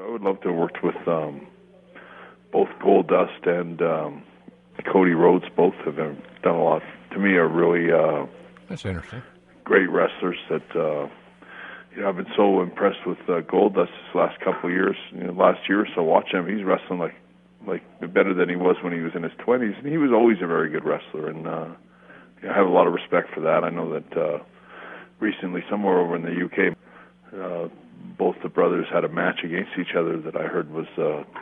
I would love to have worked with both Goldust and Cody Rhodes. Both have done a lot. To me, are really That's interesting. great wrestlers. That I've been so impressed with Goldust this last couple of years. Last year or so, watching him, he's wrestling like better than he was when he was in his 20s, and he was always a very good wrestler. And I have a lot of respect for that. I know that recently, somewhere over in the UK, both the brothers had a match against each other that I heard was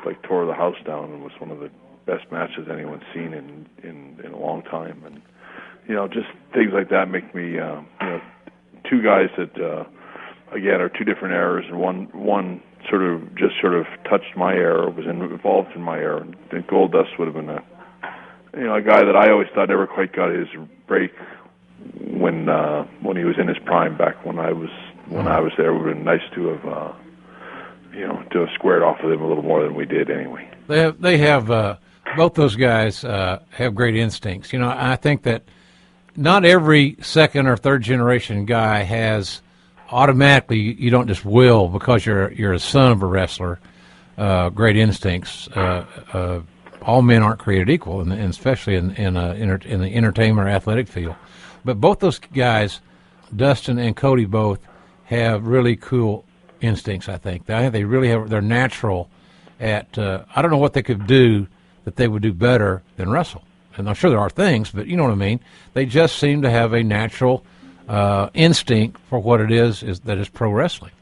like tore the house down, and was one of the best matches anyone's seen in a long time. And just things like that make me two guys that again are two different eras, and one sort of touched my era, was involved in my era. And Goldust would have been a guy that I always thought never quite got his break when he was in his prime back when I was there. It would have been nice to have to have squared off with him a little more than we did anyway. They have both those guys have great instincts. I think that not every second or third generation guy has automatically, you don't just will because you're a son of a wrestler, great instincts. All men aren't created equal, and especially in the entertainment or athletic field. But both those guys, Dustin and Cody, both have really cool instincts. I think they really have. They're natural at. I don't know what they could do that they would do better than wrestle. And I'm sure there are things, but you know what I mean. They just seem to have a natural instinct for what it is that is pro wrestling.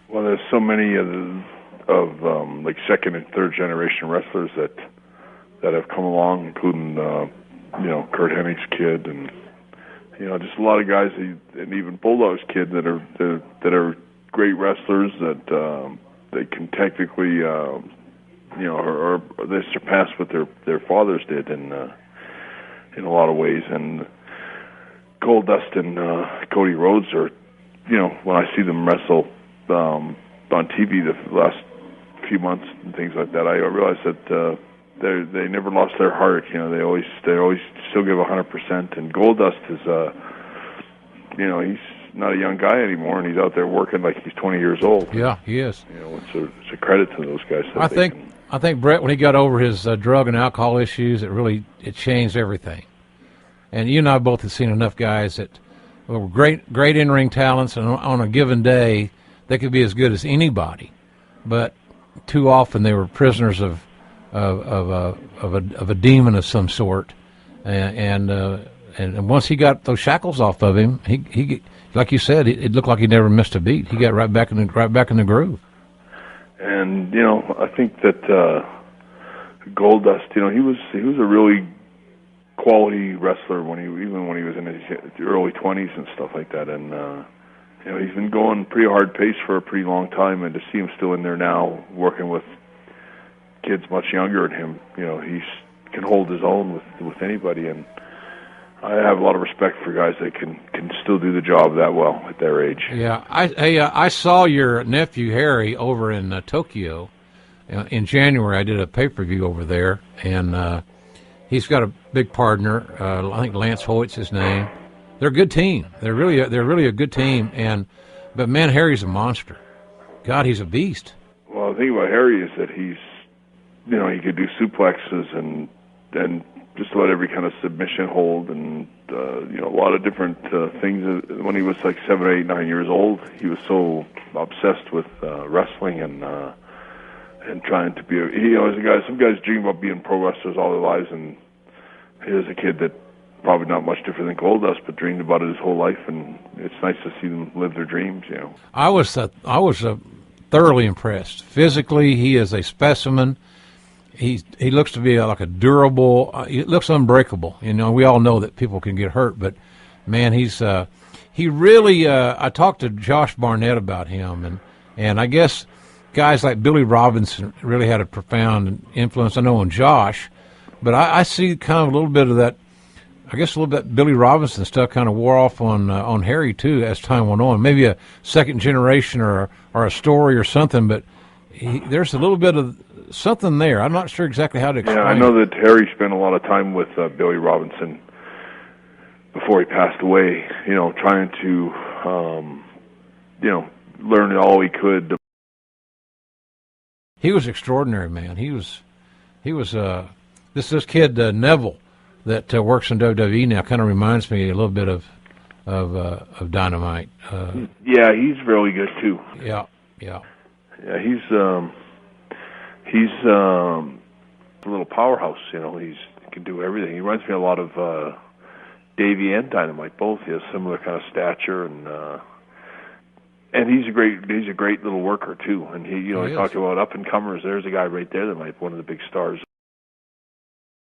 Well, there's so many of like second and third generation wrestlers that have come along, including Kurt Hennig's kid, and just a lot of guys, and even Bulldog's kid that are great wrestlers that they can technically or they surpass what their fathers did in a lot of ways. And Goldust and Cody Rhodes are, when I see them wrestle on TV the last few months and things like that, I realize that they never lost their heart. They always still give 100%. And Goldust is, he's not a young guy anymore, and he's out there working like he's 20 years old. Yeah, he is. It's a credit to those guys. I think Bret, when he got over his drug and alcohol issues, it changed everything. And you and I both have seen enough guys that were great in-ring talents, and on a given day, they could be as good as anybody. But too often they were prisoners of a demon of some sort. And once he got those shackles off of him, he like you said, it looked like he never missed a beat. He got right back in the groove. And I think that Goldust, he was a really quality wrestler even when he was in his early 20s and stuff like that. And he's been going pretty hard pace for a pretty long time, and to see him still in there now, working with kids much younger than him, he can hold his own with anybody. And I have a lot of respect for guys that can still do the job that well at their age. Yeah, I saw your nephew Harry over in Tokyo in January. I did a pay-per-view over there, and he's got a big partner. I think Lance Hoyt's his name. They're a good team. They're really a good team. But man, Harry's a monster. God, he's a beast. Well, the thing about Harry is that he's, he could do suplexes and just about every kind of submission hold, and a lot of different things. When he was like 7, 8, 9 years old, he was so obsessed with wrestling and trying to be. As a guy, some guys dream about being pro wrestlers all their lives, and here's a kid that probably not much different than Goldust, but dreamed about it his whole life, and it's nice to see them live their dreams. I was thoroughly impressed. Physically, he is a specimen. He looks to be like a durable. He looks unbreakable. We all know that people can get hurt, but man, he really. I talked to Josh Barnett about him, and I guess guys like Billy Robinson really had a profound influence. I know on Josh, but I see kind of a little bit of that. I guess a little bit Billy Robinson stuff kind of wore off on Harry too as time went on. Maybe a second generation or a story or something, but there's a little bit of something there. I'm not sure exactly how to explain. Yeah, I know that Harry spent a lot of time with Billy Robinson before he passed away, trying to, learn all he could He was extraordinary, man. He was this kid Neville that works in WWE now. Kind of reminds me a little bit of Dynamite. Yeah, he's really good too. Yeah. Yeah, he's a little powerhouse. You know, he can do everything. He reminds me a lot of Davey and Dynamite. Both he has similar kind of stature, and he's a great little worker too. And he talked about up and comers. There's a guy right there that might be one of the big stars